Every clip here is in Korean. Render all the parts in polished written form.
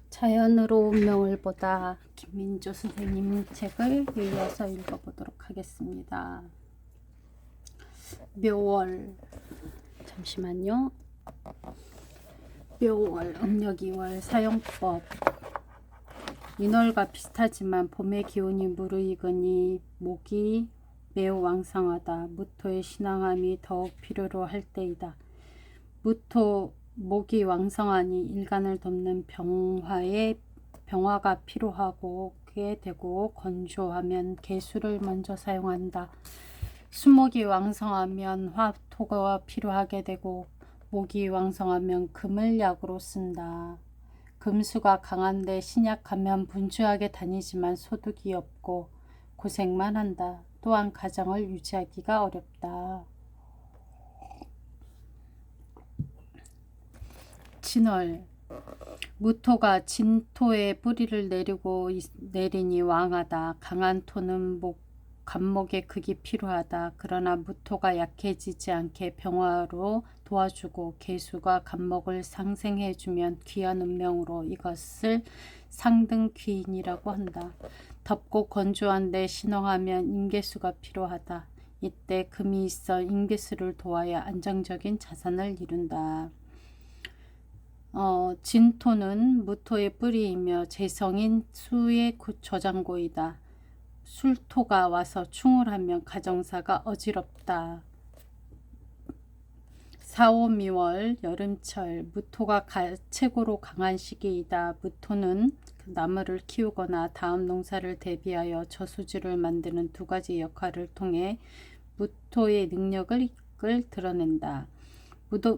자연으로 운명을 보다 김민조 선생님 책을 이어서 읽어보도록 하겠습니다. 묘월, 잠시만요. 묘월, 음력 2월 사용법. 인월과 비슷하지만 봄의 기운이 무르익으니 목이 매우 왕성하다. 무토의 신앙함이 더욱 필요로 할 때이다. 목이 왕성하니 일간을 돕는 병화가 필요하게 되고 건조하면 개수를 먼저 사용한다. 수목이 왕성하면 화토가 필요하게 되고 목이 왕성하면 금을 약으로 쓴다. 금수가 강한데 신약하면 분주하게 다니지만 소득이 없고 고생만 한다. 또한 가정을 유지하기가 어렵다. 진월, 무토가 진토에 뿌리를 내리니 왕하다. 강한 토는 간목의 극이 필요하다. 그러나 무토가 약해지지 않게 병화로 도와주고 개수가 간목을 상생해주면 귀한 운명으로 이것을 상등귀인이라고 한다. 덥고 건조한데 신ong하면 임계수가 필요하다. 이때 금이 있어 임계수를 도와야 안정적인 자산을 이룬다. 진토는 무토의 뿌리이며 재성인 수의 저장고이다. 술토가 와서 충을하면 가정사가 어지럽다. 4.5미월 여름철, 무토가 최고로 강한 시기이다. 무토는 나무를 키우거나 다음 농사를 대비하여 저수지를 만드는 두 가지 역할을 통해 무토의 능력을 드러낸다.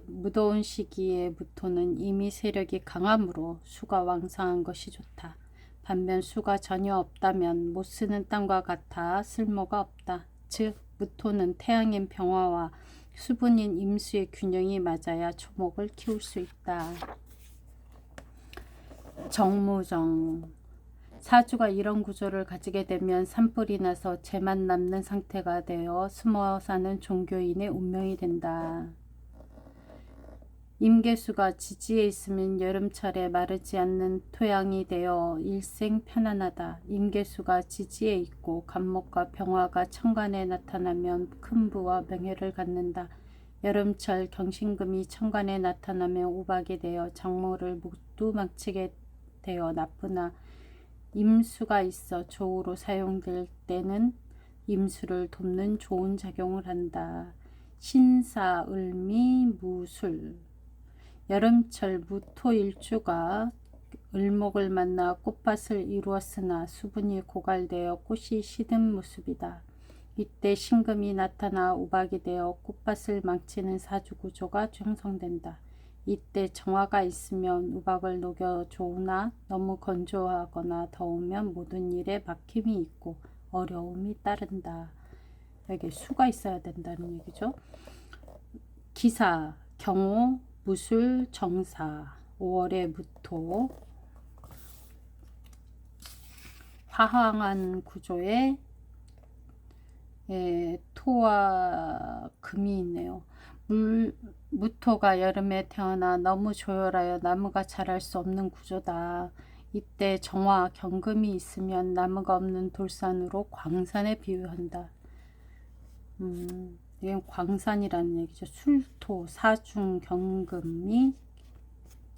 무더운 시기에 무토는 이미 세력이 강하므로 수가 왕성한 것이 좋다. 반면 수가 전혀 없다면 못 쓰는 땅과 같아 쓸모가 없다. 즉 무토는 태양인 병화와 수분인 임수의 균형이 맞아야 초목을 키울 수 있다. 정무정, 사주가 이런 구조를 가지게 되면 산불이 나서 재만 남는 상태가 되어 숨어 사는 종교인의 운명이 된다. 임계수가 지지에 있으면 여름철에 마르지 않는 토양이 되어 일생 편안하다. 임계수가 지지에 있고 간목과 병화가 천간에 나타나면 큰 부와 명예를 갖는다. 여름철 경신금이 천간에 나타나면 우박이 되어 작물을 모두 망치게 되어 나쁘나 임수가 있어 조우로 사용될 때는 임수를 돕는 좋은 작용을 한다. 신사, 을미, 무술. 여름철 무토일주가 을목을 만나 꽃밭을 이루었으나 수분이 고갈되어 꽃이 시든 모습이다. 이때 신금이 나타나 우박이 되어 꽃밭을 망치는 사주구조가 형성된다. 이때 정화가 있으면 우박을 녹여 좋으나 너무 건조하거나 더우면 모든 일에 막힘이 있고 어려움이 따른다. 여기 수가 있어야 된다는 얘기죠. 기사, 경호, 무술, 정사. 5월에 무토. 화항한 구조에 토와 금이 있네요. 무토가 여름에 태어나 너무 조열하여 나무가 자랄 수 없는 구조다. 이때 정화, 경금이 있으면 나무가 없는 돌산으로 광산에 비유한다. 이건 광산이라는 얘기죠. 술토, 사중, 경금이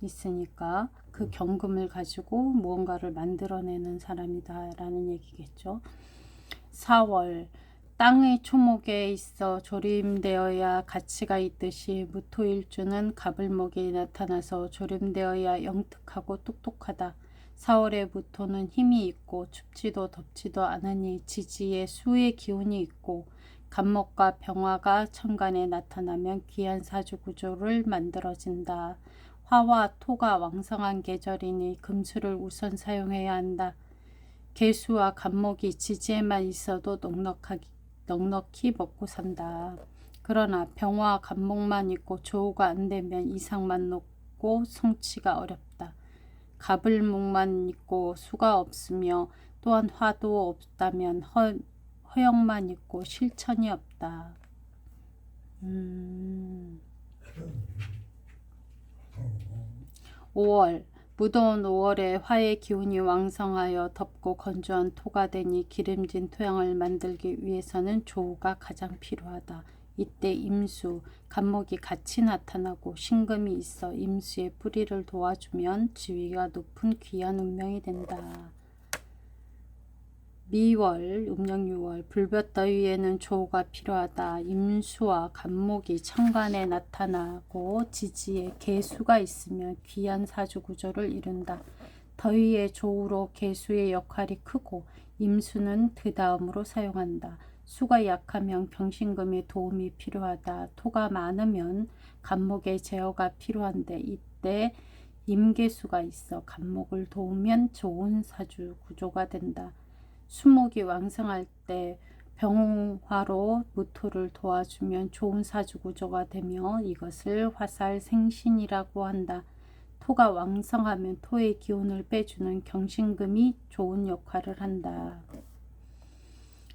있으니까 그 경금을 가지고 무언가를 만들어내는 사람이다 라는 얘기겠죠. 4월, 땅의 초목에 있어 조림되어야 가치가 있듯이 무토일주는 갑을목이 나타나서 조림되어야 영특하고 똑똑하다. 4월의 무토는 힘이 있고 춥지도 덥지도 않으니 지지에 수의 기운이 있고 간목과 병화가 천간에 나타나면 귀한 사주 구조를 만들어진다. 화와 토가 왕성한 계절이니 금수를 우선 사용해야 한다. 개수와 간목이 지지에만 있어도 넉넉히 먹고 산다. 그러나 병화와 간목만 있고 조우가 안 되면 이상만 높고 성취가 어렵다. 갑을목만 있고 수가 없으며 또한 화도 없다면 허영만 있고 실천이 없다. 5월 무더운 5월에 화의 기운이 왕성하여 덥고 건조한 토가 되니 기름진 토양을 만들기 위해서는 조우가 가장 필요하다. 이때 임수, 간목이 같이 나타나고 신금이 있어 임수의 뿌리를 도와주면 지위가 높은 귀한 운명이 된다. 미월, 음력 6월, 불볕더위에는 조우가 필요하다. 임수와 간목이 천간에 나타나고 지지에 계수가 있으면 귀한 사주구조를 이룬다. 더위의 조우로 계수의 역할이 크고 임수는 그 다음으로 사용한다. 수가 약하면 병신금의 도움이 필요하다. 토가 많으면 간목의 제어가 필요한데 이때 임계수가 있어 간목을 도우면 좋은 사주 구조가 된다. 수목이 왕성할 때 병화로 무토를 도와주면 좋은 사주 구조가 되며 이것을 화살생신이라고 한다. 토가 왕성하면 토의 기운을 빼주는 경신금이 좋은 역할을 한다.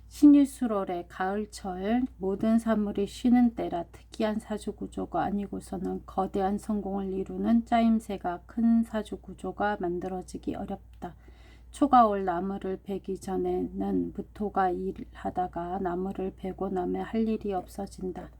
신유술월의 가을철, 모든 사물이 쉬는 때라 특이한 사주구조가 아니고서는 거대한 성공을 이루는 짜임새가 큰 사주구조가 만들어지기 어렵다. 초가 올 나무를 베기 전에는 무토가 일하다가 나무를 베고 나면 할 일이 없어진다.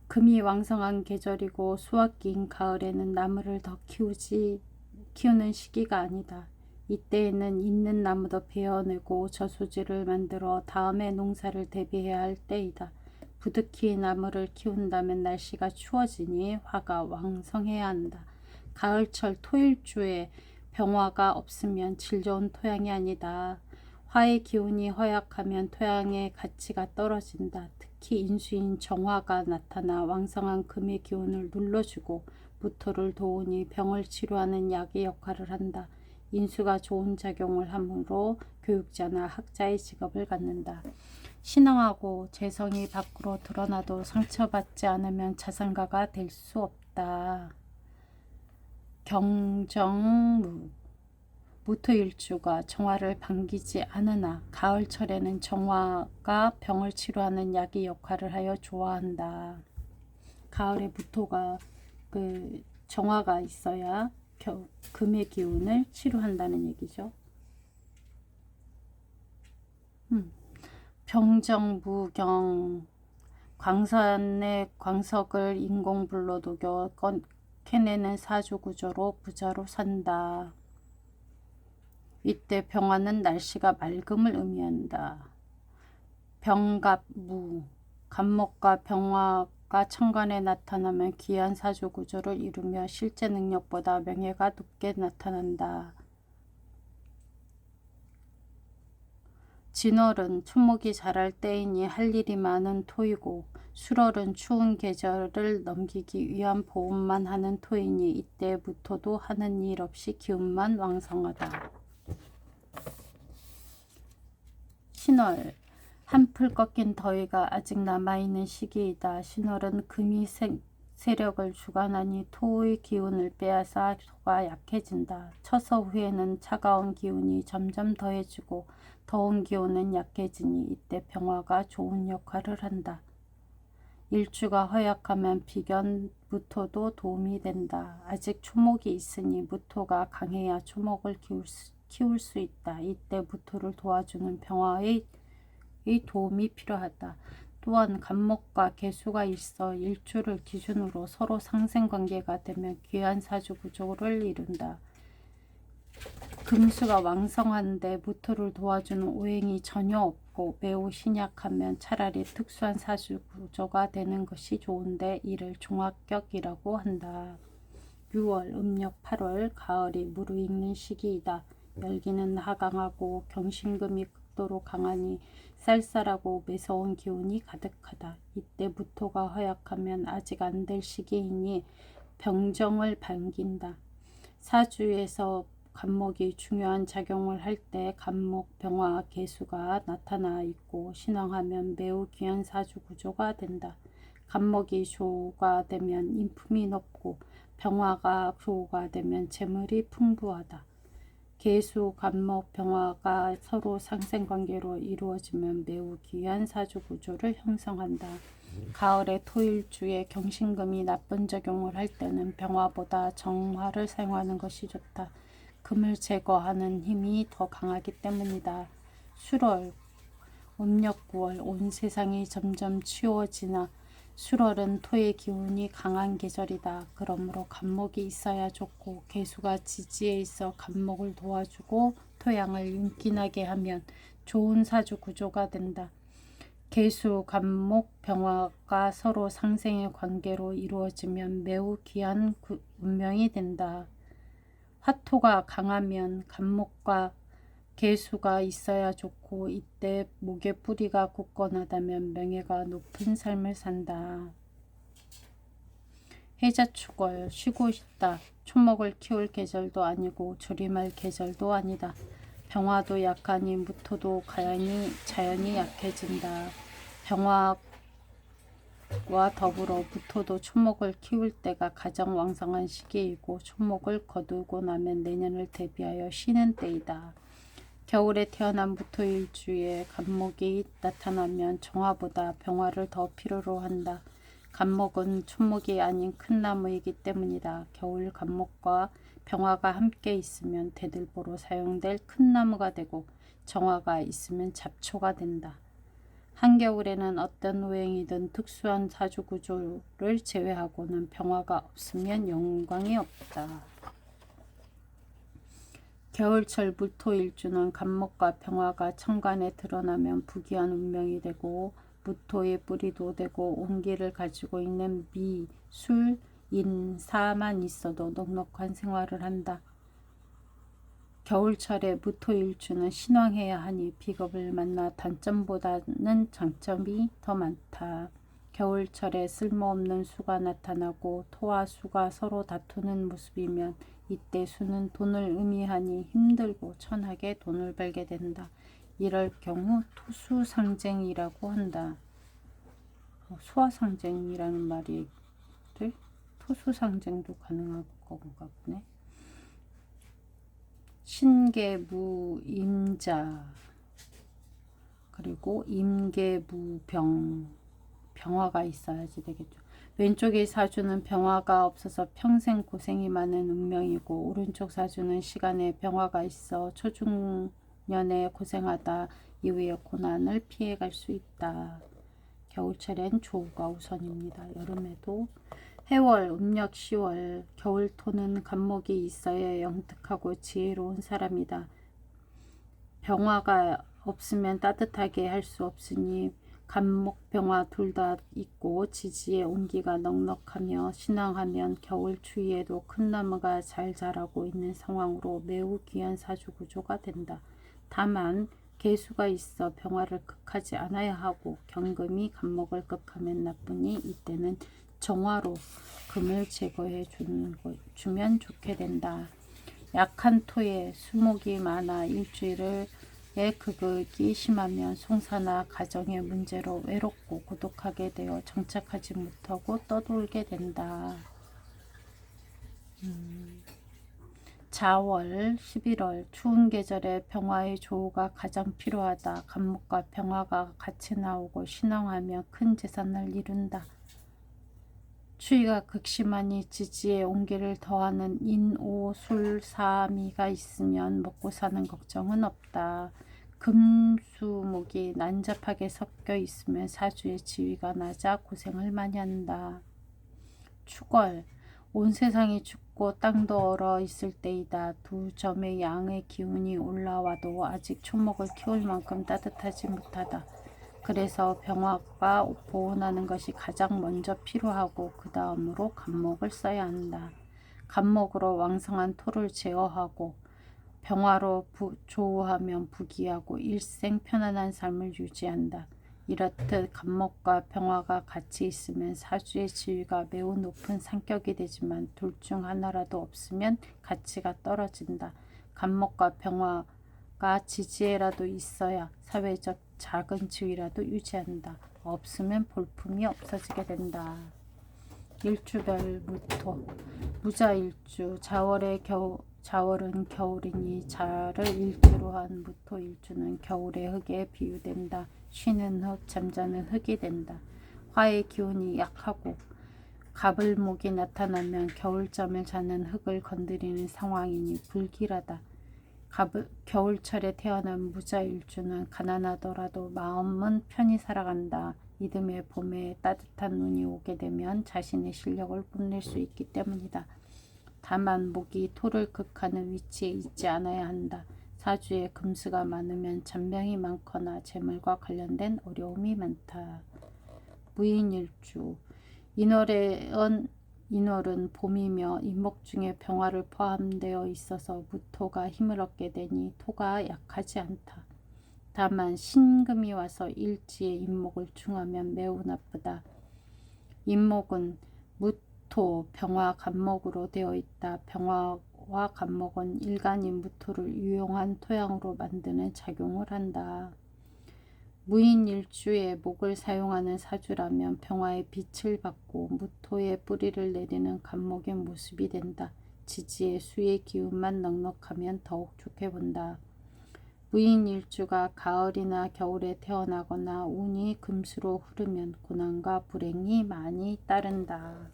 금이 왕성한 계절이고 수확기인 가을에는 나무를 더 키우는 시기가 아니다. 이때에는 있는 나무도 베어내고 저수지를 만들어 다음에 농사를 대비해야 할 때이다. 부득이 나무를 키운다면 날씨가 추워지니 화가 왕성해야 한다. 가을철 토일주에 병화가 없으면 질 좋은 토양이 아니다. 화의 기운이 허약하면 토양의 가치가 떨어진다. 특히 인수인 정화가 나타나 왕성한 금의 기운을 눌러주고 무토를 도우니 병을 치료하는 약의 역할을 한다. 인수가 좋은 작용을 하므로 교육자나 학자의 직업을 갖는다. 신앙하고 재성이 밖으로 드러나도 상처받지 않으면 자산가가 될 수 없다. 경정무 무토일주가 정화를 반기지 않으나 가을철에는 정화가 병을 치료하는 약의 역할을 하여 좋아한다. 가을에 무토가 정화가 있어야 금의 기운을 치료한다는 얘기죠. 병정무경 광산의 광석을 인공불로 녹여 캐내는 사주구조로 부자로 산다. 이때 병화는 날씨가 맑음을 의미한다. 병갑무 간목과 병화가 천간에 나타나면 귀한 사주구조를 이루며 실제 능력보다 명예가 높게 나타난다. 진월은 초목이 자랄 때이니 할 일이 많은 토이고 술월은 추운 계절을 넘기기 위한 보험만 하는 토이니 이때 무토도 하는 일 없이 기운만 왕성하다. 신월 한풀 꺾인 더위가 아직 남아있는 시기이다. 신월은 금이 세력을 주관하니 토의 기운을 빼앗아 토가 약해진다. 처서 후에는 차가운 기운이 점점 더해지고 더운 기운은 약해지니 이때 병화가 좋은 역할을 한다. 일주가 허약하면 비견 무토도 도움이 된다. 아직 초목이 있으니 무토가 강해야 초목을 키울 수 있다. 이때 무토를 도와주는 병화의 도움이 필요하다. 또한 간목과 계수가 있어 일주를 기준으로 서로 상생관계가 되면 귀한 사주구조를 이룬다. 금수가 왕성한데 무토를 도와주는 오행이 전혀 없고 매우 신약하면 차라리 특수한 사주구조가 되는 것이 좋은데 이를 종합격이라고 한다. 6월, 음력 8월, 가을이 무르익는 시기이다. 열기는 하강하고 경신금이 극도로 강하니 쌀쌀하고 매서운 기운이 가득하다. 이때 무토가 허약하면 아직 안 될 시기이니 병정을 반긴다. 사주에서 간목이 중요한 작용을 할 때 간목, 병화, 계수가 나타나 있고 신앙하면 매우 귀한 사주 구조가 된다. 간목이 조가 되면 인품이 높고 병화가 조가 되면 재물이 풍부하다. 계수, 간목, 병화가 서로 상생관계로 이루어지면 매우 귀한 사주구조를 형성한다. 가을에 토일주에 경신금이 나쁜 작용을 할 때는 병화보다 정화를 사용하는 것이 좋다. 금을 제거하는 힘이 더 강하기 때문이다. 술월, 음력 9월 온 세상이 점점 추워지나 술월은 토의 기운이 강한 계절이다. 그러므로 간목이 있어야 좋고 계수가 지지에 있어 간목을 도와주고 토양을 윤기나게 하면 좋은 사주 구조가 된다. 계수, 간목, 병화가 서로 상생의 관계로 이루어지면 매우 귀한 운명이 된다. 화토가 강하면 간목과 계수가 있어야 좋고 이때 목의 뿌리가 굳건하다면 명예가 높은 삶을 산다. 해자축월 쉬고 싶다. 초목을 키울 계절도 아니고 조림할 계절도 아니다. 병화도 약하니 무토도 자연이 약해진다. 병화와 더불어 무토도 초목을 키울 때가 가장 왕성한 시기이고 초목을 거두고 나면 내년을 대비하여 쉬는 때이다. 겨울에 태어난 무토일주에 간목이 나타나면 정화보다 병화를 더 필요로 한다. 간목은 촌목이 아닌 큰 나무이기 때문이다. 겨울 간목과 병화가 함께 있으면 대들보로 사용될 큰 나무가 되고 정화가 있으면 잡초가 된다. 한겨울에는 어떤 오행이든 특수한 사주구조를 제외하고는 병화가 없으면 영광이 없다. 겨울철 무토일주는 간목과 병화가 천간에 드러나면 부귀한 운명이 되고 무토의 뿌리도 되고 온기를 가지고 있는 미, 술, 인, 사만 있어도 넉넉한 생활을 한다. 겨울철에 무토일주는 신왕해야 하니 비겁을 만나 단점보다는 장점이 더 많다. 겨울철에 쓸모없는 수가 나타나고 토와 수가 서로 다투는 모습이면 이때 수는 돈을 의미하니 힘들고 천하게 돈을 벌게 된다. 이럴 경우 토수상쟁이라고 한다. 수화상쟁이라는 말이 토수상쟁도 가능한 건가 보네. 신계무임자 그리고 임계무병 병화가 있어야지 되겠죠. 왼쪽의 사주는 병화가 없어서 평생 고생이 많은 운명이고 오른쪽 사주는 시간에 병화가 있어 초중년에 고생하다 이후에 고난을 피해갈 수 있다. 겨울철엔 조우가 우선입니다. 여름에도 해월, 음력 10월, 겨울토는 간목이 있어야 영특하고 지혜로운 사람이다. 병화가 없으면 따뜻하게 할 수 없으니 간목, 병화 둘 다 있고 지지에 온기가 넉넉하며 신앙하면 겨울 추위에도 큰 나무가 잘 자라고 있는 상황으로 매우 귀한 사주구조가 된다. 다만 계수가 있어 병화를 극하지 않아야 하고 경금이 간목을 극하면 나쁘니 이때는 정화로 금을 제거해 주면 좋게 된다. 약한 토에 수목이 많아 일주일에 극이 심하면 송사나 가정의 문제로 외롭고 고독하게 되어 정착하지 못하고 떠돌게 된다. 자월 11월 추운 계절에 병화의 조우가 가장 필요하다. 간목과 병화가 같이 나오고 신앙하며 큰 재산을 이룬다. 추위가 극심하니 지지에 온기를 더하는 인, 오, 술, 사, 미가 있으면 먹고 사는 걱정은 없다. 금, 수, 목이 난잡하게 섞여 있으면 사주의 지위가 낮아 고생을 많이 한다. 축월 온 세상이 춥고 땅도 얼어 있을 때이다. 두 점의 양의 기운이 올라와도 아직 초목을 키울 만큼 따뜻하지 못하다. 그래서 병화가 보온하는 것이 가장 먼저 필요하고 그 다음으로 간목을 써야 한다. 간목으로 왕성한 토를 제어하고 병화로 조우하면 부귀하고 일생 편안한 삶을 유지한다. 이렇듯 간목과 병화가 같이 있으면 사주의 지위가 매우 높은 상격이 되지만 둘 중 하나라도 없으면 가치가 떨어진다. 간목과 병화가 지지에라도 있어야 사회적 작은 지위라도 유지한다. 없으면 볼품이 없어지게 된다. 일주별 무토. 무자일주. 자월은 겨울이니 자를 일주로 한 무토일주는 겨울의 흙에 비유된다. 쉬는 흙, 잠자는 흙이 된다. 화의 기운이 약하고 가불목이 나타나면 겨울잠을 자는 흙을 건드리는 상황이니 불길하다. 겨울철에 태어난 무자일주는 가난하더라도 마음은 편히 살아간다. 이듬해 봄에 따뜻한 눈이 오게 되면 자신의 실력을 뽐낼 수 있기 때문이다. 다만 목이 토를 극하는 위치에 있지 않아야 한다. 사주에 금수가 많으면 잔병이 많거나 재물과 관련된 어려움이 많다. 무인일주. 인월은 봄이며 인목 중에 병화를 포함되어 있어서 무토가 힘을 얻게 되니 토가 약하지 않다. 다만 신금이 와서 일지에 인목을 충하면 매우 나쁘다. 인목은 무토, 병화, 간목으로 되어 있다. 병화와 간목은 일간인 무토를 유용한 토양으로 만드는 작용을 한다. 무인일주에 목을 사용하는 사주라면 병화의 빛을 받고 무토의 뿌리를 내리는 간목의 모습이 된다. 지지의 수의 기운만 넉넉하면 더욱 좋게 본다. 무인일주가 가을이나 겨울에 태어나거나 운이 금수로 흐르면 고난과 불행이 많이 따른다.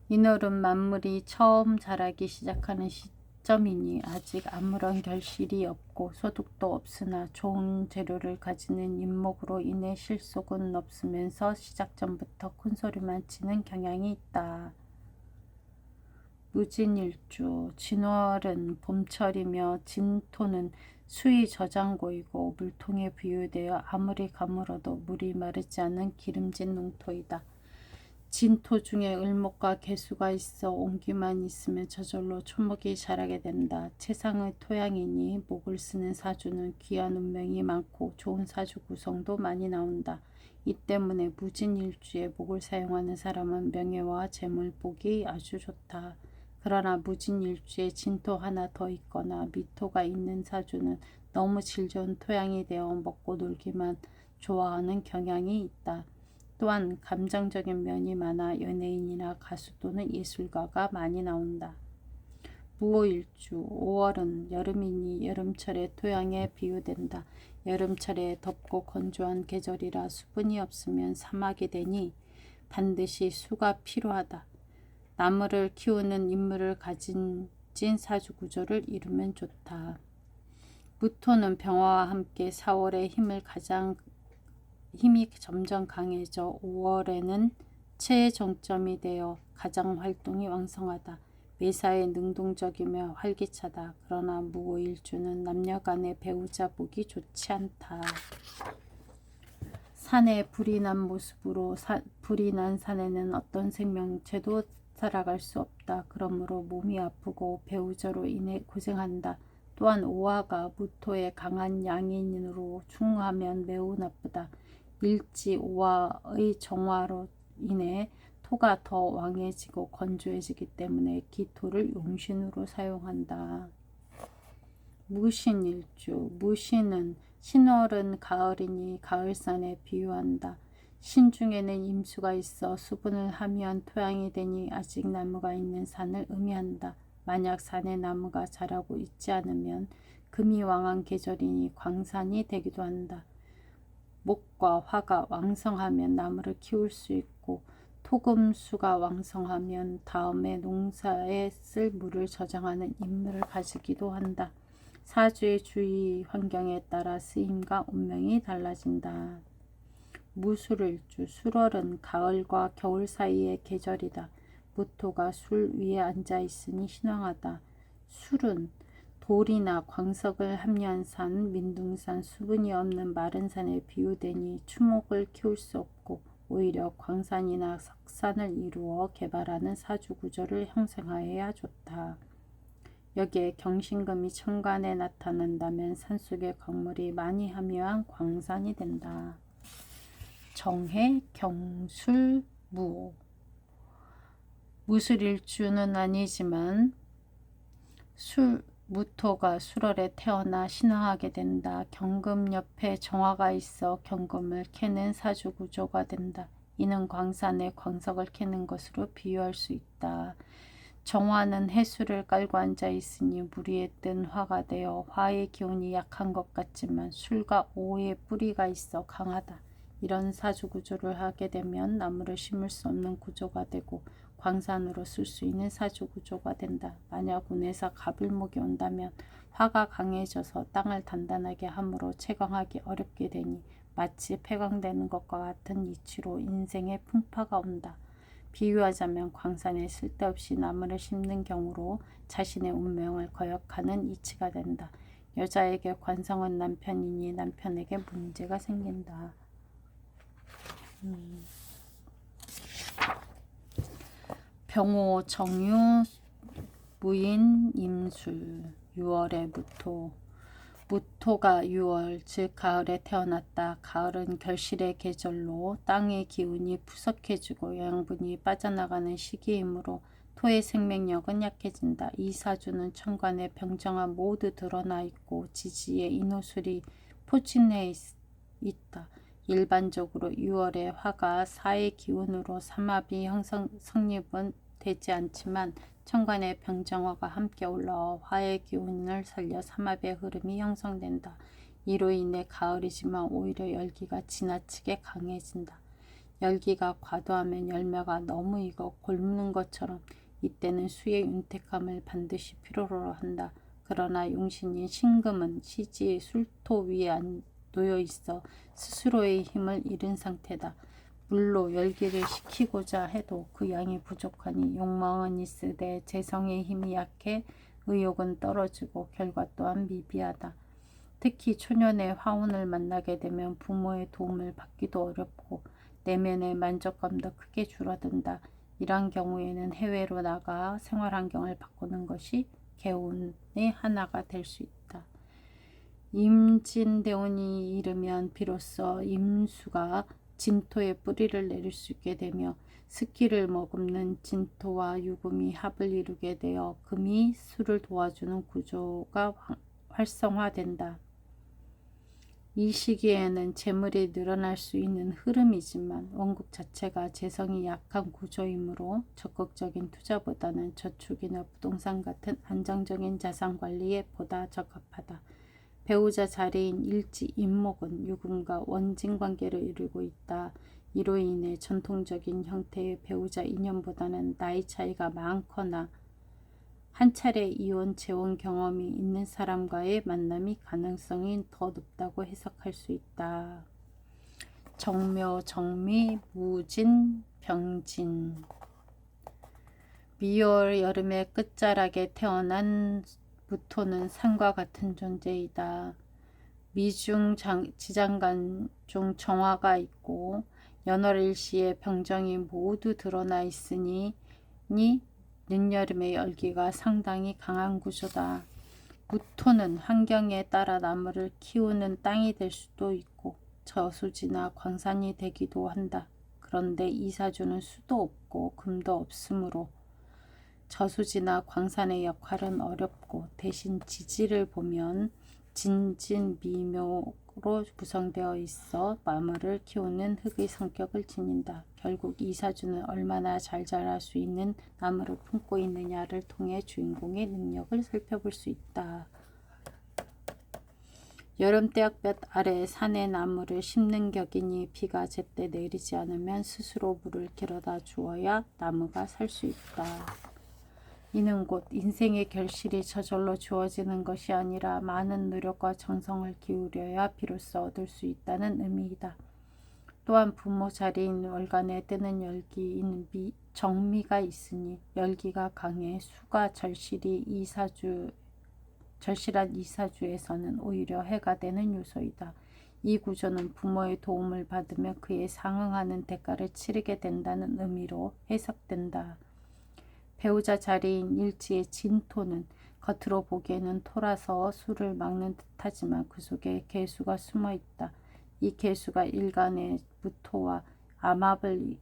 인월은 만물이 처음 자라기 시작하는 시점이니 아직 아무런 결실이 없고 소득도 없으나 좋은 재료를 가지는 인목으로 인해 실속은 없으면서 시작 전부터 큰소리만 치는 경향이 있다. 무진일주. 진월은 봄철이며 진토는 수의 저장고이고 물통에 비유되어 아무리 가물어도 물이 마르지 않은 기름진 농토이다. 진토 중에 을목과 개수가 있어 온기만 있으면 저절로 초목이 자라게 된다. 최상의 토양이니 목을 쓰는 사주는 귀한 운명이 많고 좋은 사주 구성도 많이 나온다. 이 때문에 무진일주에 목을 사용하는 사람은 명예와 재물, 복이 아주 좋다. 그러나 무진일주에 진토 하나 더 있거나 미토가 있는 사주는 너무 질 좋은 토양이 되어 먹고 놀기만 좋아하는 경향이 있다. 또한 감정적인 면이 많아 연예인이나 가수 또는 예술가가 많이 나온다. 무오일주. 5월은 여름이니 여름철의 토양에 비유된다. 여름철에 덥고 건조한 계절이라 수분이 없으면 사막이 되니 반드시 수가 필요하다. 나무를 키우는 인물을 가진 사주 구조를 이루면 좋다. 무토는 병화와 함께 4월에 힘이 점점 강해져 5월에는 최정점이 되어 가장 활동이 왕성하다. 매사에 능동적이며 활기차다. 그러나 무오일주는 남녀 간의 배우자 보기 좋지 않다. 산에 불이 난 모습으로 불이 난 산에는 어떤 생명체도 살아갈 수 없다. 그러므로 몸이 아프고 배우자로 인해 고생한다. 또한 오화가 무토의 강한 양인으로 충하면 매우 나쁘다. 일지 오화의 정화로 인해 토가 더 왕해지고 건조해지기 때문에 기토를 용신으로 사용한다. 무신일주. 무신은 신월은 가을이니 가을산에 비유한다. 신중에는 임수가 있어 수분을 함유한 토양이 되니 아직 나무가 있는 산을 의미한다. 만약 산에 나무가 자라고 있지 않으면 금이 왕한 계절이니 광산이 되기도 한다. 목과 화가 왕성하면 나무를 키울 수 있고 토금수가 왕성하면 다음에 농사에 쓸 물을 저장하는 인물을 가지기도 한다. 사주의 주위 환경에 따라 쓰임과 운명이 달라진다. 무술일주. 술월은 가을과 겨울 사이의 계절이다. 무토가 술 위에 앉아 있으니 신왕하다. 술은 돌이나 광석을 함유한 산, 민둥산, 수분이 없는 마른 산에 비유되니 추목을 키울 수 없고 오히려 광산이나 석산을 이루어 개발하는 사주 구조를 형성하여야 좋다. 여기에 경신금이 천간에 나타난다면 산속의 광물이 많이 함유한 광산이 된다. 정해, 경술, 무오. 무술일주는 아니지만 무토가 술월에 태어나 신앙하게 된다. 경금 옆에 정화가 있어 경금을 캐는 사주구조가 된다. 이는 광산에 광석을 캐는 것으로 비유할 수 있다. 정화는 해수를 깔고 앉아 있으니 물 위에 뜬 화가 되어 화의 기운이 약한 것 같지만 술과 오의 뿌리가 있어 강하다. 이런 사주 구조를 하게 되면 나무를 심을 수 없는 구조가 되고 광산으로 쓸 수 있는 사주 구조가 된다. 만약 운에서 갑을목이 온다면 화가 강해져서 땅을 단단하게 함으로 채광하기 어렵게 되니 마치 폐광되는 것과 같은 이치로 인생의 풍파가 온다. 비유하자면 광산에 쓸데없이 나무를 심는 경우로 자신의 운명을 거역하는 이치가 된다. 여자에게 관성은 남편이니 남편에게 문제가 생긴다. 병호, 정유, 무인, 임술. 6월의 무토. 무토가 6월, 즉 가을에 태어났다. 가을은 결실의 계절로 땅의 기운이 푸석해지고 영양분이 빠져나가는 시기이므로 토의 생명력은 약해진다. 이 사주는 천간에 병정화 모두 드러나 있고 지지에 인호술이 포진해 있다. 일반적으로 6월에 화가 사의 기운으로 삼합이 성립은 되지 않지만 천간에 병정화가 함께 올라와 화의 기운을 살려 삼합의 흐름이 형성된다. 이로 인해 가을이지만 오히려 열기가 지나치게 강해진다. 열기가 과도하면 열매가 너무 익어 곪는 것처럼 이때는 수의 윤택함을 반드시 필요로 한다. 그러나 용신인 신금은 시지의 술토 위에 놓여 있어 스스로의 힘을 잃은 상태다. 물로 열기를 식히고자 해도 그 양이 부족하니 욕망은 있으되 재성의 힘이 약해 의욕은 떨어지고 결과 또한 미비하다. 특히 초년에 화운을 만나게 되면 부모의 도움을 받기도 어렵고 내면의 만족감도 크게 줄어든다. 이런 경우에는 해외로 나가 생활환경을 바꾸는 것이 개운의 하나가 될 수 있다. 임진대운이 이르면 비로소 임수가 진토에 뿌리를 내릴 수 있게 되며 스키를 머금는 진토와 유금이 합을 이루게 되어 금이 수를 도와주는 구조가 활성화된다. 이 시기에는 재물이 늘어날 수 있는 흐름이지만 원국 자체가 재성이 약한 구조이므로 적극적인 투자보다는 저축이나 부동산 같은 안정적인 자산 관리에 보다 적합하다. 배우자 자리인 일지 임목은 유금과 원진 관계를 이루고 있다. 이로 인해 전통적인 형태의 배우자 인연보다는 나이 차이가 많거나 한 차례 이혼 재혼 경험이 있는 사람과의 만남이 가능성이 더 높다고 해석할 수 있다. 정묘, 정미, 무진, 병진. 미월 여름의 끝자락에 태어난 무토는 산과 같은 존재이다. 미중 지장간 중 정화가 있고 연월일시에 병정이 모두 드러나 있으니 늦여름의 열기가 상당히 강한 구조다. 무토는 환경에 따라 나무를 키우는 땅이 될 수도 있고 저수지나 광산이 되기도 한다. 그런데 이 사주는 수도 없고 금도 없으므로 저수지나 광산의 역할은 어렵고 대신 지지를 보면 진진미묘로 구성되어 있어 나무를 키우는 흙의 성격을 지닌다. 결국 이 사주는 얼마나 잘 자랄 수 있는 나무를 품고 있느냐를 통해 주인공의 능력을 살펴볼 수 있다. 여름 떼약볕 아래 산에 나무를 심는 격이니 비가 제때 내리지 않으면 스스로 물을 길어다 주어야 나무가 살 수 있다. 이는 곧 인생의 결실이 저절로 주어지는 것이 아니라 많은 노력과 정성을 기울여야 비로소 얻을 수 있다는 의미이다. 또한 부모 자리인 월간에 뜨는 열기인 정미가 있으니 열기가 강해 수가 절실한 이 사주에서는 오히려 해가 되는 요소이다. 이 구조는 부모의 도움을 받으며 그에 상응하는 대가를 치르게 된다는 의미로 해석된다. 배우자 자리인 일지의 진토는 겉으로 보기에는 토라서 수를 막는 듯하지만 그 속에 개수가 숨어있다. 이 개수가 일간의 무토와 암합을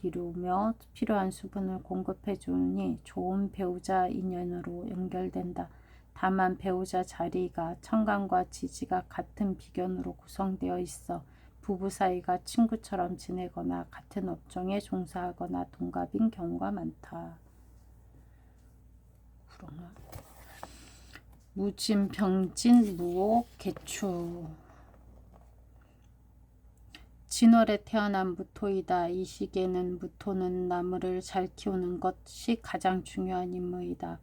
이루며 필요한 수분을 공급해 주니 좋은 배우자 인연으로 연결된다. 다만 배우자 자리가 천간과 지지가 같은 비견으로 구성되어 있어 부부 사이가 친구처럼 지내거나 같은 업종에 종사하거나 동갑인 경우가 많다. 그러나 무진, 병진, 무옥, 개축. 진월에 태어난 무토이다. 이 시기에는 무토는 나무를 잘 키우는 것이 가장 중요한 임무이다.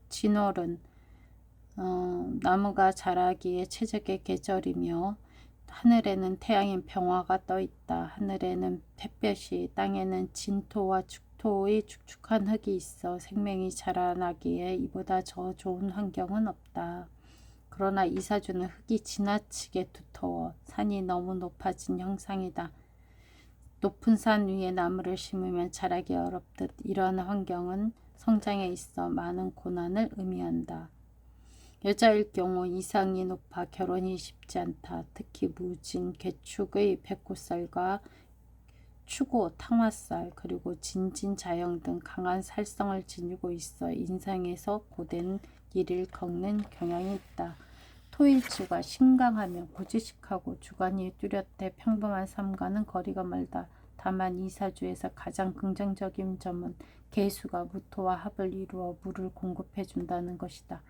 진월은 나무가 자라기에 최적의 계절이며 하늘에는 태양인 병화가 떠 있다. 하늘에는 햇볕이, 땅에는 진토와 축토의 축축한 흙이 있어 생명이 자라나기에 이보다 더 좋은 환경은 없다. 그러나 이사주는 흙이 지나치게 두터워 산이 너무 높아진 형상이다. 높은 산 위에 나무를 심으면 자라기 어렵듯 이러한 환경은 성장에 있어 많은 고난을 의미한다. 여자일 경우 이상이 높아 결혼이 쉽지 않다. 특히 무진, 개축의 백호살과 추고, 탕화살, 그리고 진진, 자영 등 강한 살성을 지니고 있어 인생에서 고된 일을 겪는 경향이 있다. 토일주가 신강하며 고지식하고 주관이 뚜렷해 평범한 삶과는 거리가 멀다. 다만 이 사주에서 가장 긍정적인 점은 계수가 무토와 합을 이루어 물을 공급해 준다는 것이다.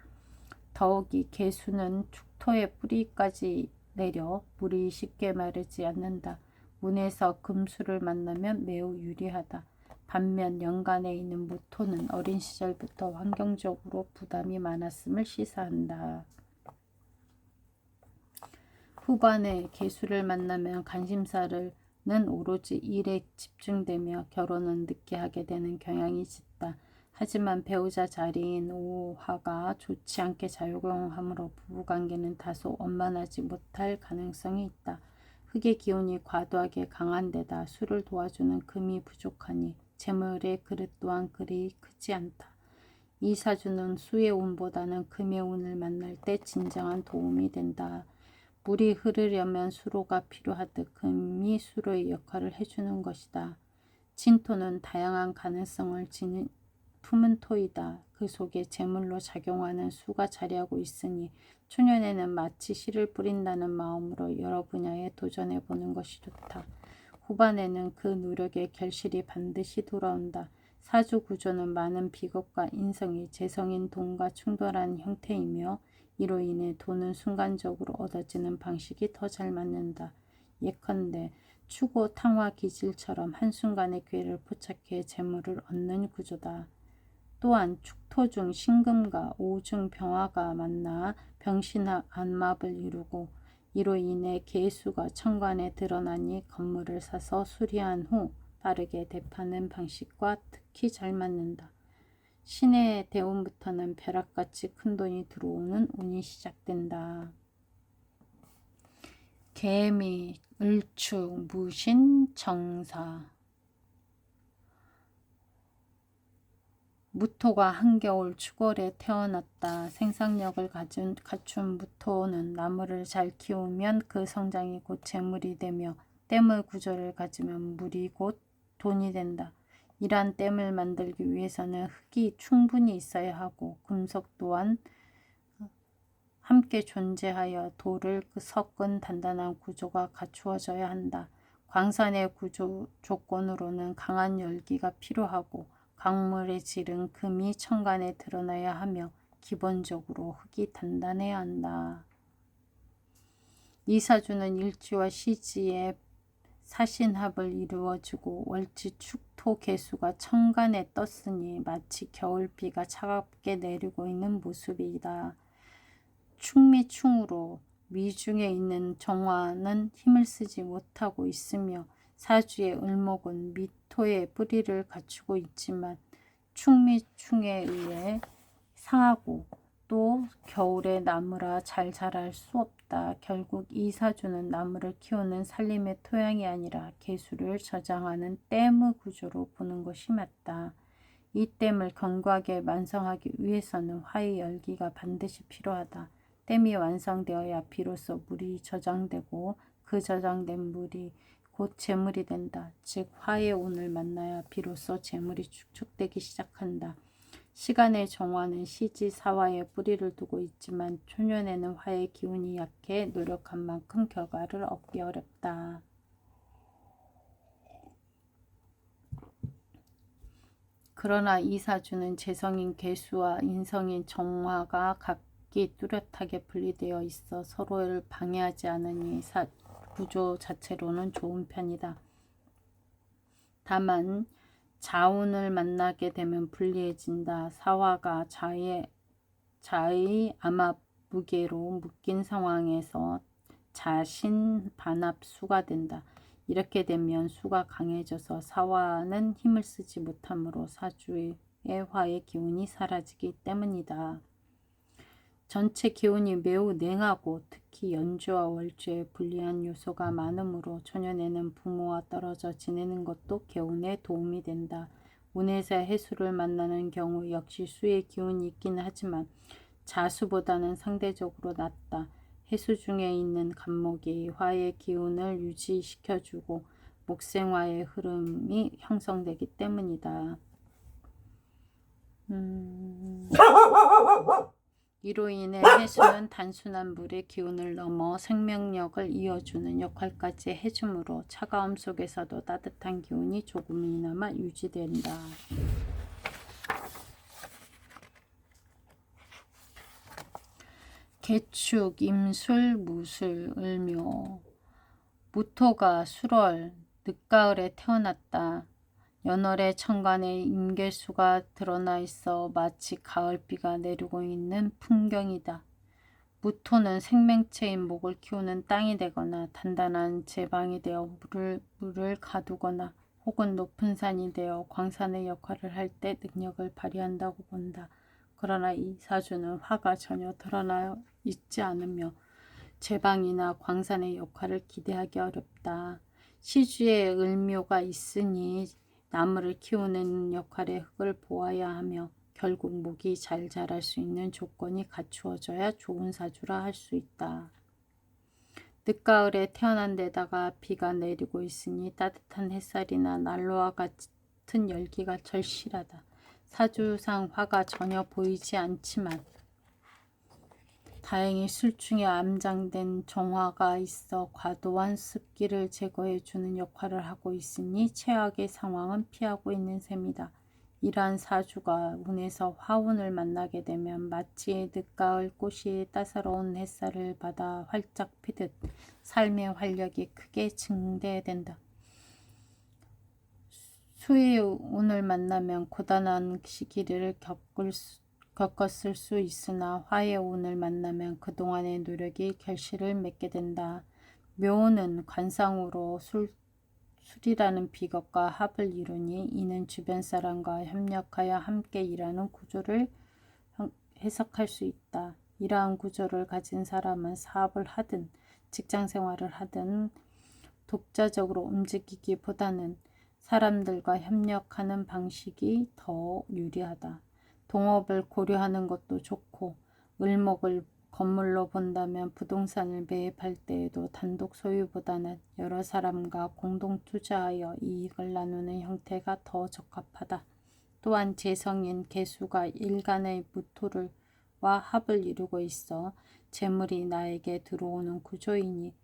더욱이 계수는 축토의 뿌리까지 내려 물이 쉽게 마르지 않는다. 문에서 금수를 만나면 매우 유리하다. 반면 연간에 있는 무토는 어린 시절부터 환경적으로 부담이 많았음을 시사한다. 후반에 계수를 만나면 관심사는 오로지 일에 집중되며 결혼은 늦게 하게 되는 경향이 짙다. 하지만 배우자 자리인 오화가 좋지 않게 작용하므로 부부관계는 다소 원만하지 못할 가능성이 있다. 흙의 기운이 과도하게 강한 데다 수를 도와주는 금이 부족하니 재물의 그릇 또한 그리 크지 않다. 이 사주는 수의 운보다는 금의 운을 만날 때 진정한 도움이 된다. 물이 흐르려면 수로가 필요하듯 금이 수로의 역할을 해주는 것이다. 진토는 다양한 가능성을 품은 토이다. 그 속에 제물로 작용하는 수가 자리하고 있으니 초년에는 마치 씨를 뿌린다는 마음으로 여러 분야에 도전해보는 것이 좋다. 후반에는 그 노력의 결실이 반드시 돌아온다. 사주 구조는 많은 비겁과 인성이 재성인 돈과 충돌하는 형태이며 이로 인해 돈은 순간적으로 얻어지는 방식이 더 잘 맞는다. 예컨대 추고 탕화 기질처럼 한순간의 기회를 포착해 재물을 얻는 구조다. 또한 축토 중 신금과 오 중 병화가 만나 병신합 안맙을 이루고 이로 인해 계수가 천간에 드러나니 건물을 사서 수리한 후 빠르게 대파는 방식과 특히 잘 맞는다. 신의 대운부터는 벼락같이 큰 돈이 들어오는 운이 시작된다. 개미, 을축, 무신, 정사. 무토가 한겨울 추월에 태어났다. 생산력을 갖춘 무토는 나무를 잘 키우면 그 성장이 곧 재물이 되며 댐의 구조를 가지면 물이 곧 돈이 된다. 이러한 댐을 만들기 위해서는 흙이 충분히 있어야 하고 금속 또한 함께 존재하여 돌을 섞은 단단한 구조가 갖추어져야 한다. 광산의 구조 조건으로는 강한 열기가 필요하고 광물의 질은 금이 천간에 드러나야 하며 기본적으로 흙이 단단해야 한다. 이 사주는 일지와 시지의 사신합을 이루어주고 월지 축토 개수가 천간에 떴으니 마치 겨울비가 차갑게 내리고 있는 모습이다. 충미충으로 미중에 있는 정화는 힘을 쓰지 못하고 있으며 사주의 을목은 미토의 뿌리를 갖추고 있지만 충미충에 의해 상하고 또 겨울에 나무라 잘 자랄 수 없다. 결국 이 사주는 나무를 키우는 살림의 토양이 아니라 계수를 저장하는 댐의 구조로 보는 것이 맞다. 이 댐을 견고하게 완성하기 위해서는 화의 열기가 반드시 필요하다. 댐이 완성되어야 비로소 물이 저장되고 그 저장된 물이 곧 재물이 된다. 즉 화의 운을 만나야 비로소 재물이 축적되기 시작한다. 시간의 정화는 시지 사화에 뿌리를 두고 있지만 초년에는 화의 기운이 약해 노력한 만큼 결과를 얻기 어렵다. 그러나 이 사주는 재성인 개수와 인성인 정화가 각기 뚜렷하게 분리되어 있어 서로를 방해하지 않으니 구조 자체로는 좋은 편이다. 다만 자운을 만나게 되면 불리해진다. 사화가 자의 암합무게로 묶인 상황에서 자신 반합 수가 된다. 이렇게 되면 수가 강해져서 사화는 힘을 쓰지 못하므로 사주의 화의 기운이 사라지기 때문이다. 전체 기운이 매우 냉하고 특히 연주와 월주에 불리한 요소가 많으므로 초년에는 부모와 떨어져 지내는 것도 개운에 도움이 된다. 운에서 해수를 만나는 경우 역시 수의 기운이 있긴 하지만 자수보다는 상대적으로 낮다. 해수 중에 있는 간목이 화의 기운을 유지시켜주고 목생화의 흐름이 형성되기 때문이다. 이로 인해 해수는 단순한 물의 기운을 넘어 생명력을 이어주는 역할까지 해주므로 차가움 속에서도 따뜻한 기운이 조금이나마 유지된다. 개축, 임술, 무술, 을묘. 무토가 술월, 늦가을에 태어났다. 연월의 천간에 임계수가 드러나 있어 마치 가을비가 내리고 있는 풍경이다. 무토는 생명체인 목을 키우는 땅이 되거나 단단한 제방이 되어 물을 가두거나 혹은 높은 산이 되어 광산의 역할을 할 때 능력을 발휘한다고 본다. 그러나 이 사주는 화가 전혀 드러나 있지 않으며 제방이나 광산의 역할을 기대하기 어렵다. 시주에 을묘가 있으니 나무를 키우는 역할의 흙을 보아야 하며 결국 목이 잘 자랄 수 있는 조건이 갖추어져야 좋은 사주라 할 수 있다. 늦가을에 태어난 데다가 비가 내리고 있으니 따뜻한 햇살이나 난로와 같은 열기가 절실하다. 사주상 화가 전혀 보이지 않지만 다행히 술중에 암장된 정화가 있어 과도한 습기를 제거해주는 역할을 하고 있으니 최악의 상황은 피하고 있는 셈이다. 이러한 사주가 운에서 화운을 만나게 되면 마치 늦가을 꽃이 따사로운 햇살을 받아 활짝 피듯 삶의 활력이 크게 증대된다. 수의 운을 만나면 고단한 시기를 겪었을 수 있으나 화의 운을 만나면 그동안의 노력이 결실을 맺게 된다. 묘는 관상으로 술이라는 비겁과 합을 이루니 이는 주변 사람과 협력하여 함께 일하는 구조를 해석할 수 있다. 이러한 구조를 가진 사람은 사업을 하든 직장생활을 하든 독자적으로 움직이기보다는 사람들과 협력하는 방식이 더 유리하다. 동업을 고려하는 것도 좋고 을목을 건물로 본다면 부동산을 매입할 때에도 단독 소유보다는 여러 사람과 공동 투자하여 이익을 나누는 형태가 더 적합하다. 또한 재성인 개수가 일간의 무토와 합을 이루고 있어 재물이 나에게 들어오는 구조이니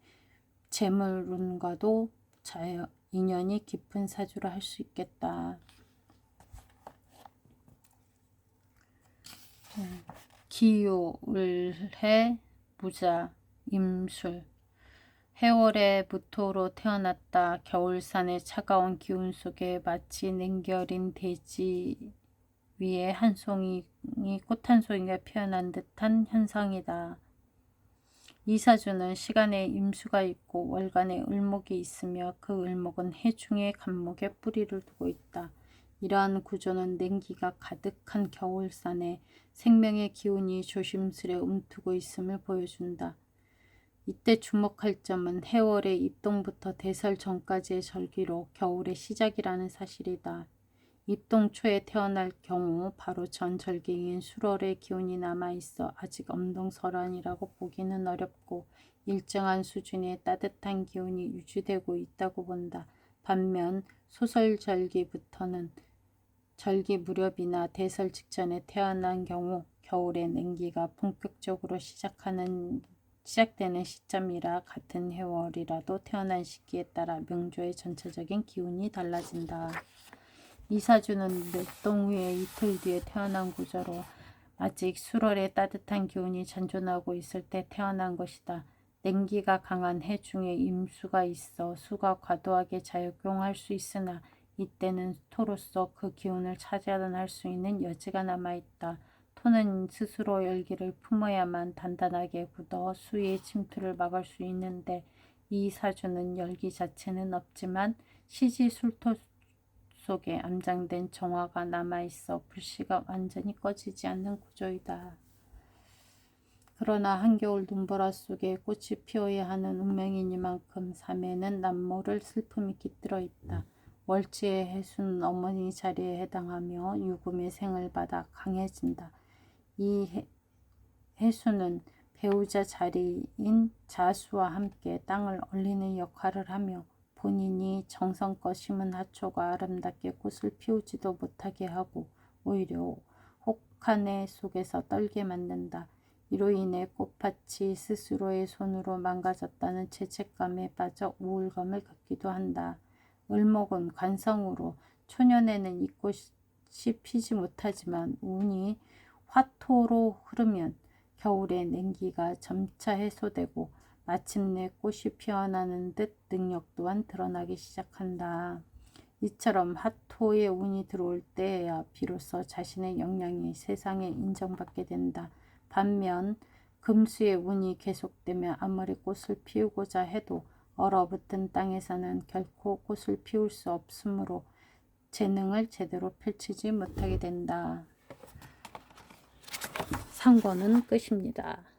재물운과도 인연이 깊은 사주라 할 수 있겠다. 기유, 을해, 무자, 임술. 해월에 무토로 태어났다. 겨울산의 차가운 기운 속에 마치 냉겨린 대지 위에 꽃 한 송이가 피어난 듯한 현상이다. 이 사주는 시간에 임수가 있고 월간에 을목이 있으며 그 을목은 해중의 간목에 뿌리를 두고 있다. 이러한 구조는 냉기가 가득한 겨울산에 생명의 기운이 조심스레 움트고 있음을 보여준다. 이때 주목할 점은 해월의 입동부터 대설 전까지의 절기로 겨울의 시작이라는 사실이다. 입동 초에 태어날 경우 바로 전 절기인 술월의 기운이 남아있어 아직 엄동설환이라고 보기는 어렵고 일정한 수준의 따뜻한 기운이 유지되고 있다고 본다. 반면 소설절기부터는 절기 무렵이나 대설 직전에 태어난 경우 겨울의 냉기가 본격적으로 시작되는 시점이라 같은 해월이라도 태어난 시기에 따라 명조의 전체적인 기운이 달라진다. 이 사주는 늦동 후에 이틀 뒤에 태어난 구조로 아직 수월의 따뜻한 기운이 잔존하고 있을 때 태어난 것이다. 냉기가 강한 해 중에 임수가 있어 수가 과도하게 작용할 수 있으나 이때는 토로서 그 기운을 차지할 수 있는 여지가 남아있다. 토는 스스로 열기를 품어야만 단단하게 굳어 수의 침투를 막을 수 있는데 이 사주는 열기 자체는 없지만 시지술토 속에 암장된 정화가 남아있어 불씨가 완전히 꺼지지 않는 구조이다. 그러나 한겨울 눈보라 속에 꽃이 피어야 하는 운명이니만큼 삶에는 남모를 슬픔이 깃들어 있다. 월지의 해수는 어머니 자리에 해당하며 유금의 생을 받아 강해진다. 이 해수는 배우자 자리인 자수와 함께 땅을 얼리는 역할을 하며 본인이 정성껏 심은 하초가 아름답게 꽃을 피우지도 못하게 하고 오히려 혹한해 속에서 떨게 만든다. 이로 인해 꽃밭이 스스로의 손으로 망가졌다는 죄책감에 빠져 우울감을 겪기도 한다. 을목은 관성으로 초년에는 이 꽃이 피지 못하지만 운이 화토로 흐르면 겨울의 냉기가 점차 해소되고 마침내 꽃이 피어나는 듯 능력 또한 드러나기 시작한다. 이처럼 화토의 운이 들어올 때에야 비로소 자신의 역량이 세상에 인정받게 된다. 반면 금수의 운이 계속되며 아무리 꽃을 피우고자 해도 얼어붙은 땅에서는 결코 꽃을 피울 수 없으므로 재능을 제대로 펼치지 못하게 된다. 상고는 끝입니다.